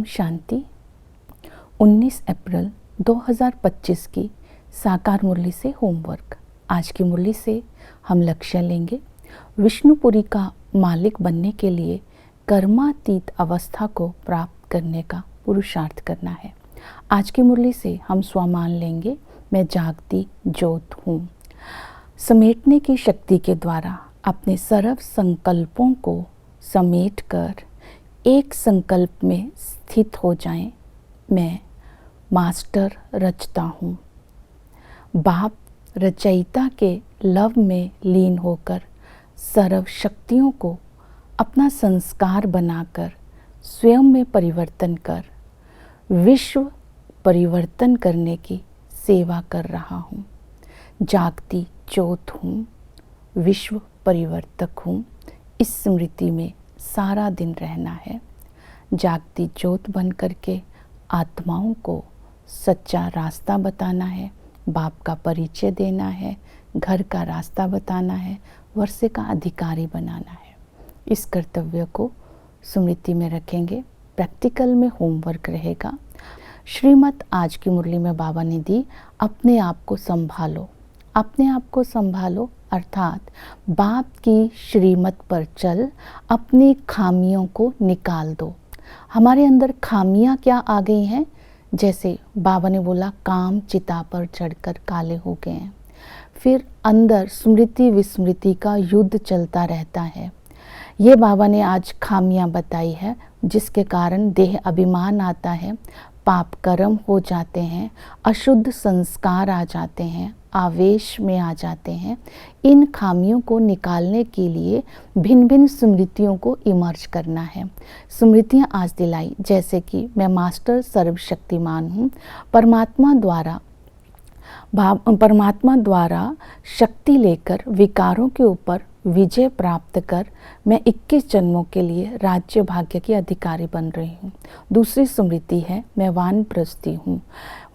ओम शांति। 19 अप्रैल 2025 की साकार मुरली से होमवर्क। आज की मुरली से हम लक्ष्य लेंगे विष्णुपुरी का मालिक बनने के लिए कर्मातीत अवस्था को प्राप्त करने का पुरुषार्थ करना है। आज की मुरली से हम स्वमान लेंगे, मैं जागती ज्योत हूँ। समेटने की शक्ति के द्वारा अपने सर्व संकल्पों को समेटकर एक संकल्प में स्थित हो जाएं। मैं मास्टर रचता हूँ। बाप रचयिता के लव में लीन होकर सर्व शक्तियों को अपना संस्कार बनाकर स्वयं में परिवर्तन कर विश्व परिवर्तन करने की सेवा कर रहा हूँ। जागती ज्योत हूँ, विश्व परिवर्तक हूँ। इस स्मृति में सारा दिन रहना है। जागती ज्योत बन करके आत्माओं को सच्चा रास्ता बताना है, बाप का परिचय देना है, घर का रास्ता बताना है, वर्षे का अधिकारी बनाना है। इस कर्तव्य को स्मृति में रखेंगे। प्रैक्टिकल में होमवर्क रहेगा। श्रीमत आज की मुरली में बाबा ने दी, अपने आप को संभालो। अपने आप को संभालो अर्थात बाप की श्रीमत पर चल, अपनी खामियों को निकाल दो। हमारे अंदर खामियां क्या आ गई हैं? जैसे बाबा ने बोला, काम चिता पर चढ़कर काले हो गए हैं। फिर अंदर स्मृति विस्मृति का युद्ध चलता रहता है। ये बाबा ने आज खामियां बताई है, जिसके कारण देह अभिमान आता है, पाप कर्म हो जाते हैं, अशुद्ध संस्कार आ जाते हैं, आवेश में आ जाते हैं। इन खामियों को निकालने के लिए भिन्न भिन्न स्मृतियों को इमर्ज करना है। स्मृतियाँ आज दिलाई, जैसे कि मैं मास्टर सर्वशक्तिमान हूँ। परमात्मा द्वारा शक्ति लेकर विकारों के ऊपर विजय प्राप्त कर मैं 21 जन्मों के लिए राज्य भाग्य की अधिकारी बन रही हूँ। दूसरी स्मृति है, मैं वानप्रस्थी हूँ।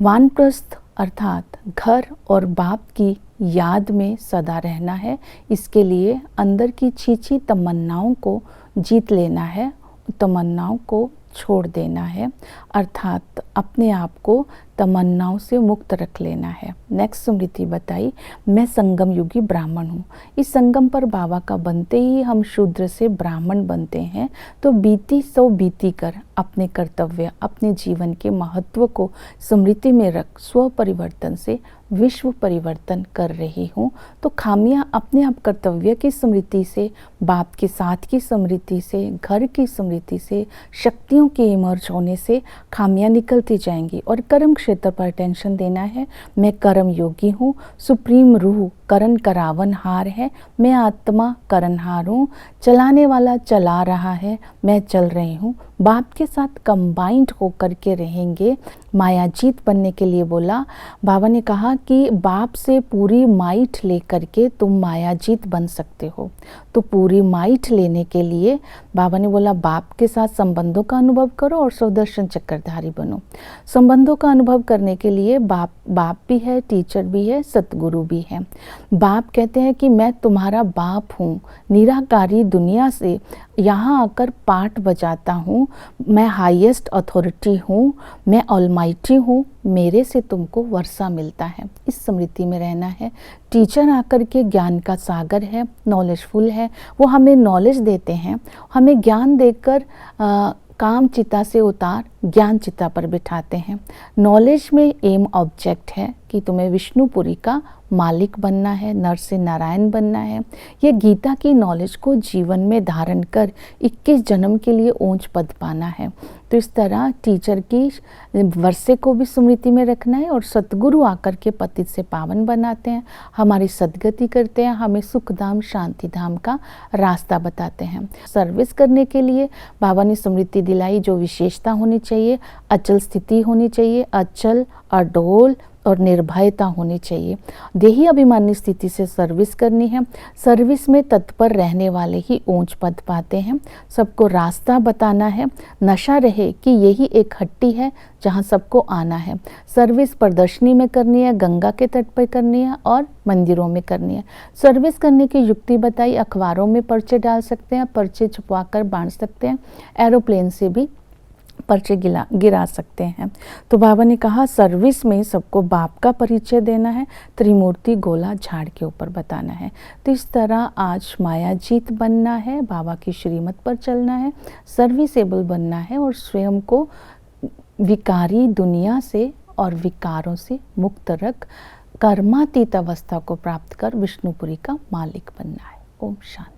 वानप्रस्थ अर्थात घर और बाप की याद में सदा रहना है। इसके लिए अंदर की छीछी तमन्नाओं को जीत लेना है, तमन्नाओं को छोड़ देना है, अर्थात अपने आप को तमन्नाओं से मुक्त रख लेना है। नेक्स्ट स्मृति बताई, मैं संगम युगी ब्राह्मण हूँ। इस संगम पर बाबा का बनते ही हम शूद्र से ब्राह्मण बनते हैं। तो बीती सो बीती कर अपने कर्तव्य, अपने जीवन के महत्व को स्मृति में रख स्व परिवर्तन से विश्व परिवर्तन कर रही हूँ। तो खामियाँ अपने आप कर्तव्य की स्मृति से, बाप के साथ की स्मृति से, घर की स्मृति से, शक्तियों के इमर्ज होने से खामियाँ निकलती जाएंगी। और कर्म क्षेत्र पर अटेंशन देना है। मैं कर्म योगी हूँ। सुप्रीम रूह करण करावन हार है। मैं आत्मा करणहार हूँ। चलाने वाला चला रहा है, मैं चल रही हूँ। बाप के साथ कंबाइंड होकर के रहेंगे। मायाजीत बनने के लिए बोला, बाबा ने कहा कि बाप से पूरी माइट लेकर के तुम मायाजीत बन सकते हो। तो पूरी माइट लेने के लिए बाबा ने बोला, बाप के साथ संबंधों का अनुभव करो और सुदर्शन चक्रधारी बनो। संबंधों का अनुभव करने के लिए बाप भी है, टीचर भी है, सतगुरु भी है। बाप कहते हैं कि मैं तुम्हारा बाप हूँ, निराकारी दुनिया से यहाँ आकर पाठ बजाता हूँ। मैं हाईएस्ट अथॉरिटी हूँ, मैं ऑलमाइटी हूँ, मेरे से तुमको वर्षा मिलता है। इस स्मृति में रहना है। टीचर आकर के ज्ञान का सागर है, नॉलेजफुल है। वो हमें नॉलेज देते हैं, हमें ज्ञान देकर काम चिता से उतार ज्ञान चिता पर बिठाते हैं। नॉलेज में एम ऑब्जेक्ट है कि तुम्हें विष्णुपुरी का मालिक बनना है, नर से नारायण बनना है। ये गीता की नॉलेज को जीवन में धारण कर 21 जन्म के लिए ऊंच पद पाना है। तो इस तरह टीचर की वर्षे को भी स्मृति में रखना है। और सतगुरु आकर के पतित से पावन बनाते हैं, हमारी सदगति करते हैं, हमें सुखधाम शांति धाम का रास्ता बताते हैं। सर्विस करने के लिए बाबा ने स्मृति दिलाई, जो विशेषता होनी चाहिए, अचल स्थिति होनी चाहिए, अचल अडोल और निर्भयता होनी चाहिए। देही अभिमानी स्थिति से सर्विस करनी है। सर्विस में तत्पर रहने वाले ही ऊंच पद पाते हैं। सबको रास्ता बताना है। नशा रहे कि यही एक हट्टी है जहां सबको आना है। सर्विस प्रदर्शनी में करनी है, गंगा के तट पर करनी है और मंदिरों में करनी है। सर्विस करने की युक्ति बताई, अखबारों में पर्चे डाल सकते हैं, पर्चे छुपवा कर बांट सकते हैं, एरोप्लेन से भी पर्चे गिरा सकते हैं। तो बाबा ने कहा सर्विस में सबको बाप का परिचय देना है, त्रिमूर्ति गोला झाड़ के ऊपर बताना है। तो इस तरह आज मायाजीत बनना है, बाबा की श्रीमत पर चलना है, सर्विसेबल बनना है और स्वयं को विकारी दुनिया से और विकारों से मुक्त रख कर्मातीत अवस्था को प्राप्त कर विष्णुपुरी का मालिक बनना है। ओम शांति।